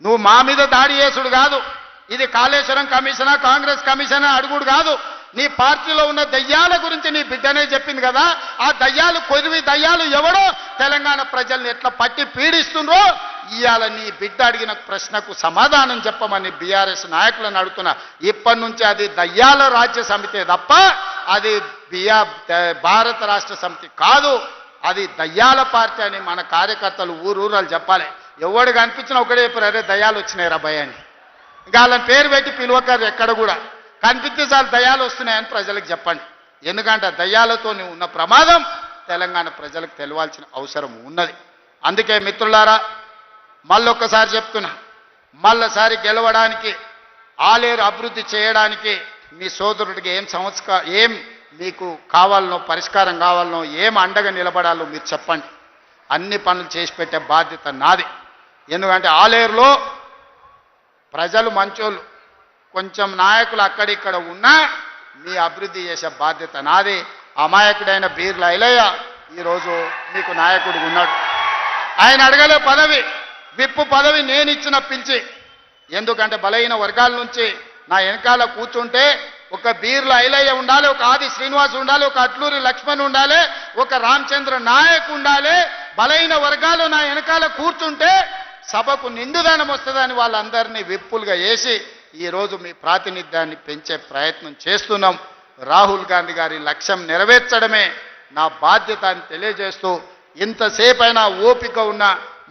నువ్వు మా మీద దాడి చేసుడు కాదు, ఇది కాళేశ్వరం కమిషనా కాంగ్రెస్ కమిషనా అడుగుడు కాదు. నీ పార్టీలో ఉన్న దయ్యాల గురించి నీ బిడ్డనే చెప్పింది కదా. ఆ దయ్యాలు కొద్ది దయ్యాలు ఎవడో తెలంగాణ ప్రజల్ని ఎట్లా పట్టి పీడిస్తుండ్రో ఇవాళ నీ బిడ్డ అడిగిన ప్రశ్నకు సమాధానం చెప్పమని బీఆర్ఎస్ నాయకులను అడుగుతున్నా. ఇప్పటి నుంచి అది దయ్యాల రాజ్య సమితి తప్ప అది భారత రాష్ట్ర సమితి కాదు, అది దయ్యాల పార్టీ అని మన కార్యకర్తలు ఊరూరాలు చెప్పాలి. ఎవడు కనిపించినా ఒకటే చెప్పారు, అరే దయ్యాలు వచ్చినాయి రా భయ అని. ఇంకా వాళ్ళని పేరు పెట్టి పిలువకారు, ఎక్కడ కూడా కనిపిస్తే చాలు దయ్యాలు వస్తున్నాయని ప్రజలకు చెప్పండి. ఎందుకంటే దయ్యాలతో ఉన్న ప్రమాదం తెలంగాణ ప్రజలకు తెలియాల్సిన అవసరం ఉన్నది. అందుకే మిత్రులారా మళ్ళొక్కసారి చెప్తున్నా, మళ్ళీసారి గెలవడానికి ఆలేరు అభివృద్ధి చేయడానికి మీ సోదరుడికి ఏం మీకు కావాలనో పరిష్కారం కావాలనో ఏం అండగా నిలబడాలో మీరు చెప్పండి. అన్ని పనులు చేసి పెట్టే బాధ్యత నాది. ఎందుకంటే ఆలేరులో ప్రజలు మంచోళ్ళు, కొంచెం నాయకులు అక్కడిక్కడ ఉన్నా మీ అభివృద్ధి చేసే బాధ్యత నాది. అమాయకుడైన బీర్ల ఐలయ్య ఈరోజు మీకు నాయకుడు ఉన్నాడు. ఆయన అడగలే పదవి, విప్పు పదవి నేను ఇచ్చిన పిలిచి. ఎందుకంటే బలహీన వర్గాల నుంచి నా వెనకాల కూర్చుంటే ఒక బీర్ల ఐలయ్య ఉండాలి, ఒక ఆది శ్రీనివాస్ ఉండాలి, ఒక అట్లూరి లక్ష్మణ్ ఉండాలి, ఒక రామచంద్ర నాయక్ ఉండాలి. బలహీన వర్గాలు నా వెనకాల కూర్చుంటే సభకు నిండుదనం వస్తుందని వాళ్ళందరినీ విప్పులుగా వేసి ఈరోజు మీ ప్రాతినిధ్యాన్ని పెంచే ప్రయత్నం చేస్తున్నాం. రాహుల్ గాంధీ గారి లక్ష్యం నెరవేర్చడమే నా బాధ్యత అని తెలియజేస్తూ, ఇంతసేపైనా ఓపిక ఉన్న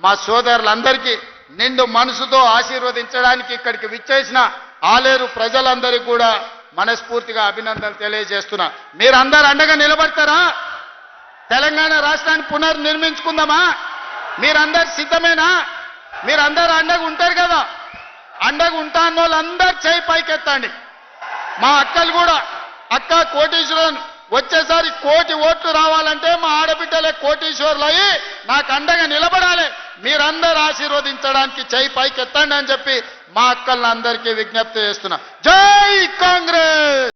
మా సోదరులందరికీ నిండు మనసుతో ఆశీర్వదించడానికి ఇక్కడికి విచ్చేసిన ఆలేరు ప్రజలందరికీ కూడా మనస్ఫూర్తిగా అభినందనలు తెలియజేస్తున్నా. మీరందరూ అండగా నిలబడతారా? తెలంగాణ రాష్ట్రాన్ని పునర్నిర్మించుకుందామా? మీరందరు సిద్ధమేనా? మీరందరూ అండగా ఉంటారు కదా? అండగా ఉంటా అన్న వాళ్ళందరూ చేయి పైకెత్తండి. మా అక్కలు కూడా, అక్క కోటీశ్వరుని వచ్చేసారి 1 కోటి ఓట్లు రావాలంటే మా ఆడబిడ్డలే కోటీశ్వరులు అయ్యి నాకు అండగా నిలబడాలి. మీరందరూ ఆశీర్వదించడానికి చేయి పైకెత్తండి అని చెప్పి మా అక్కలందరికీ విజ్ఞప్తి చేస్తున్నా. జై కాంగ్రెస్.